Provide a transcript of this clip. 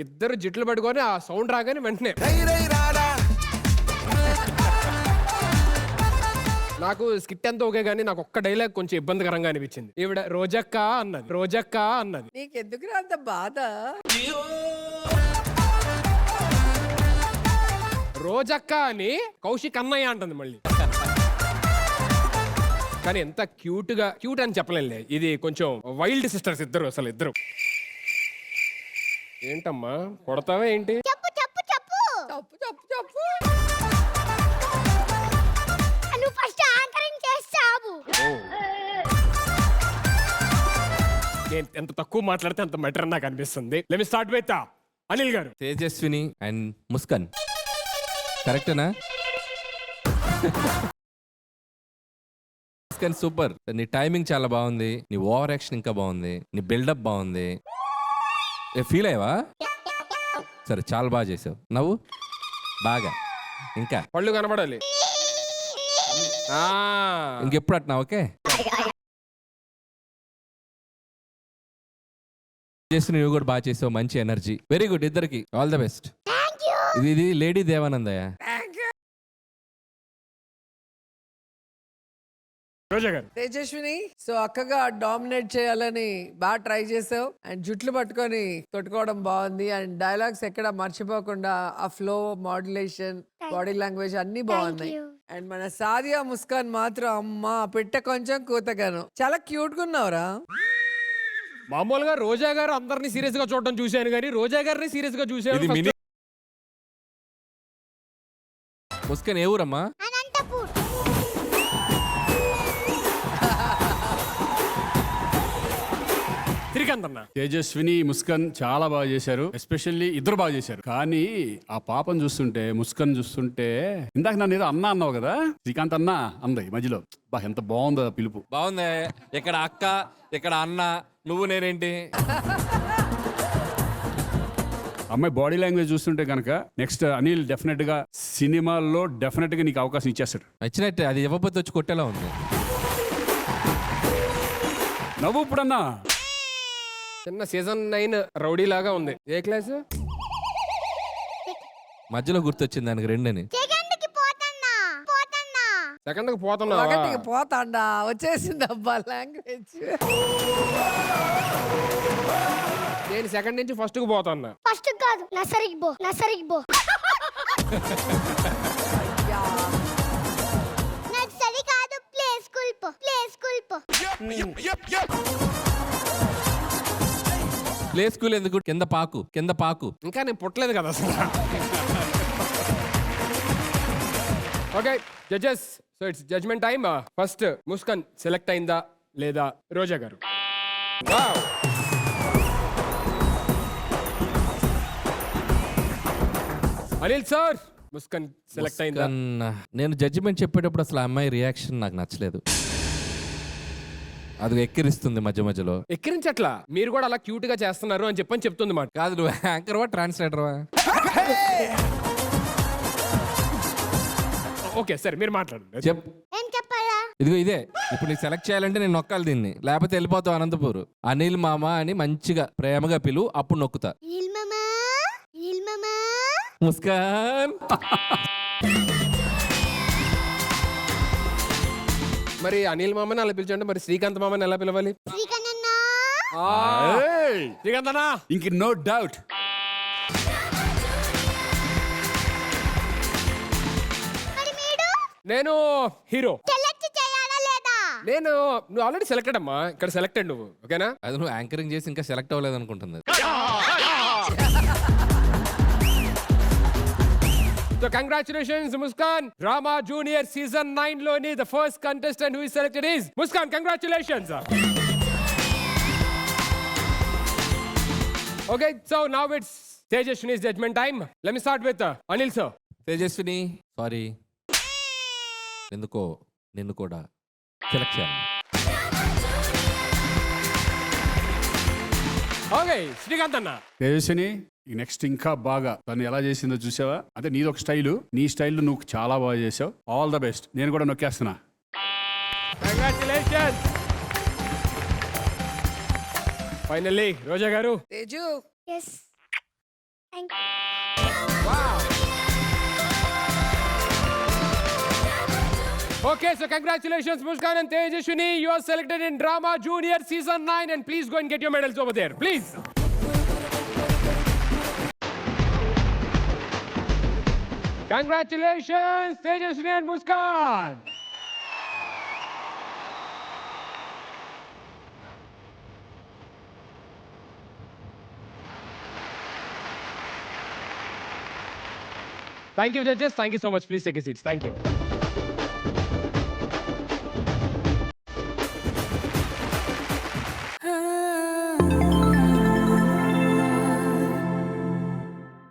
ఇద్దరు జిట్లు పట్టుకొని ఆ సౌండ్ రాగానే వెంటనే నాకు స్కిట్ అంతా ఓకే గానీ నాకు ఒక్క డైలాగ్ కొంచెం ఇబ్బందికరంగా అనిపించింది. ఈవిడ రోజక్క అన్నది, రోజక్క అన్నది. నీకెందుకు అంత బాధ? రోజక్క అని కౌశిక్ అన్నయ్య అంటుంది మళ్ళీ. కానీ ఎంత క్యూట్ అని చెప్పలేనులే. ఇది కొంచెం వైల్డ్ సిస్టర్స్ ఇద్దరు, అసలు ఇద్దరు. ఏంటమ్మా కొడతావా ఏంటి? చెప్పు చెప్పు చెప్పు చెప్పు చెప్పు చెప్పు. నువ్వు ఫస్ట్ యాంకరింగ్ చేస్తావు. నేను ఎంత తక్కువ మాట్లాడితే అంత బెటర్ నాకు అనిపిస్తుంది. Let me start with Anil గారు. తేజస్విని అండ్ ముస్కాన్ కరెక్టేనా? ముస్కాన్ సూపర్. నీ టైమింగ్ చాలా బాగుంది, నీ ఓవర్ యాక్షన్ ఇంకా బాగుంది, నీ బిల్డప్ బాగుంది. ఫీల్ అయ్యావా? సరే చాలా బాగా చేసావు. నవ్వు బాగా, ఇంకా పళ్ళు కనబడాలి. ఇంకెప్పుడు అట్నా? ఓకే చేసి నువ్వు కూడా బాగా చేసావు, మంచి ఎనర్జీ. వెరీ గుడ్, ఇద్దరికి ఆల్ ద బెస్ట్. ఇది లేడీ దేవానందయ్య. రోజా గారు. తేజస్విని, సో అక్కగా డామినేట్ చేయాలని బాగా ట్రై చేసావు. అండ్ జుట్లు పట్టుకొని కొట్టుకోవడం బాగుంది. అండ్ డైలాగ్స్ ఎక్కడ మర్చిపోకుండా ఆ ఫ్లో, మాడ్యులేషన్, బాడీ లాంగ్వేజ్ అన్ని బాగున్నాయి. అండ్ మన సాదియా ముస్కాన్ మాత్రం అమ్మా పెట్ట కొంచెం కూతగాను చాలా క్యూట్ గా ఉన్నావురా. మామూలుగా రోజా గారు అందరినీ సీరియస్ గా చూడడం చూశాను కానీ రోజా గారిని సీరియస్ గా చూసాను. ముస్కాన్ ఏ ఊరమ్మా? అనంతపూర్. శ్రీకాంత్ అన్న. తేజస్విని, ముస్కాన్ చాలా బాగా చేశారు. ఎస్పెషల్లీ ఇద్దరు బాగా చేశారు. కానీ ఆ పాపను చూస్తుంటే, ముస్కాన్ చూస్తుంటే, ఇందాక నన్ను ఏదో అన్నా అన్నావు కదా, శ్రీకాంత్ అన్న అంది మధ్యలో. బా ఎంత బాగుందో పిలుపు. బాగుంది. ఇక్కడ అక్క, ఇక్కడ అన్న, నువ్వు నేనేంటి? అమ్మాయి బాడీ లాంగ్వేజ్ చూస్తుంటే కనుక నెక్స్ట్ అనిల్ డెఫినెట్ గా సినిమాల్లో డెఫినెట్ గా నీకు అవకాశం ఇచ్చేస్తాడు. నచ్చినట్టే, అది ఇవ్వకపోతే వచ్చి కొట్టేలా ఉంది. నవ్వు ఇప్పుడన్నా. చిన్న సీజన్ 9 రౌడీ లాగా ఉంది. ఏ క్లాస్? మధ్యలో గుర్తొచ్చింది దానికి రెండని. సెకండ్కి పోతన్నా పోతన్నా. సెకండ్ కి పోతున్నా. ఒకటికి పోతాండా వచ్చేసింది అబ్బా లాంగ్వేజ్. నేను సెకండ్ నుంచి ఫస్ట్ కు పోతున్నా. ఫస్ట్ కాదు, నర్సరీకి పో, నర్సరీకి పో. నర్సరీ కాదు, ప్లే స్కూల్ పో, ప్లే స్కూల్ పో. ప్లే స్కూల్ ఎందుకు? కింద పాకు, కింద పాకు. ఇంకా నేను పుట్టలేదు కదా అసలు. Okay judges, so it's judgement time. First Muskan select అయిందా లేదా రోజా గారు? అనిల్ సార్, ముస్కాన్ సెలెక్ట్ అయిందా? నేను జడ్జిమెంట్ చెప్పేటప్పుడు అసలు ఆ అమ్మాయి రియాక్షన్ నాకు నచ్చలేదు. అది ఎక్కిరిస్తుంది మధ్య మధ్యలో. ఎక్కిరించట్లా, మీరు కూడా అలా క్యూట్ గా చేస్తున్నారు అని చెప్పని చెప్తుంది మాట. కాదు, నువ్వు యాంకర్వా ట్రాన్స్లేటర్వా? ఓకే సరే, మీరు మాట్లాడండి. చెప్పు. ఏం చెప్పాలా? ఇదిగో ఇదే. ఇప్పుడు నీకు సెలెక్ట్ చేయాలంటే నేను నొక్కాలి దీన్ని, లేకపోతే వెళ్ళిపోతావు అనంతపూర్. అనిల్ మామ అని మంచిగా ప్రేమగా పిలు, అప్పుడు నొక్కుతా. ఇల్మమా ఇల్మమా. ముస్కాన్. మరి అనిల్ మామని అలా పిలిచండి, మరి శ్రీకాంత్ మామని ఎలా పిలవాలి? శ్రీకన్నా. శ్రీకాంత్ అన్నా. ఇంక నో డౌట్. మరి మీరు? నేను హీరో. సెలెక్ట్ చేయాలా లేదా? నువ్వు ఆల్రెడీ సెలెక్టెడ్ అమ్మా, ఇక్కడ సెలెక్టెడ్ నువ్వు. ఓకేనా? అది నువ్వు యాంకరింగ్ చేసి ఇంకా సెలెక్ట్ అవ్వలేదు అనుకుంటుంది. So congratulations Muskan. Drama Junior season 9 loni the first contestant who is selected is Muskan. Congratulations. Okay, so now it's Tejaswini's judgment time. Let me start with Anil sir. Tejaswini, sorry, ఎందుకో నిన్ను కూడా select చేయాలి. Okay, Srikanth anna. Tejaswini, next ఇంకా బాగా తను ఎలా చేసిందో చూసావా? అంటే నీది ఒక స్టైలు, నీ స్టైల్ నువ్వు చాలా బాగా చేసావు. All the best. నేను కూడా నొక్కేస్తున్నా. Congratulations. Finally, Roja garu. Teju, yes. Thank Okay, so congratulations, Muskan and Tejashwini. You are selected in Drama Junior Season 9, and please go and get your medals over there. Please. Congratulations, Tejashwini and Muskan. Thank you, judges. Thank you so much. Please take your seats. Thank you.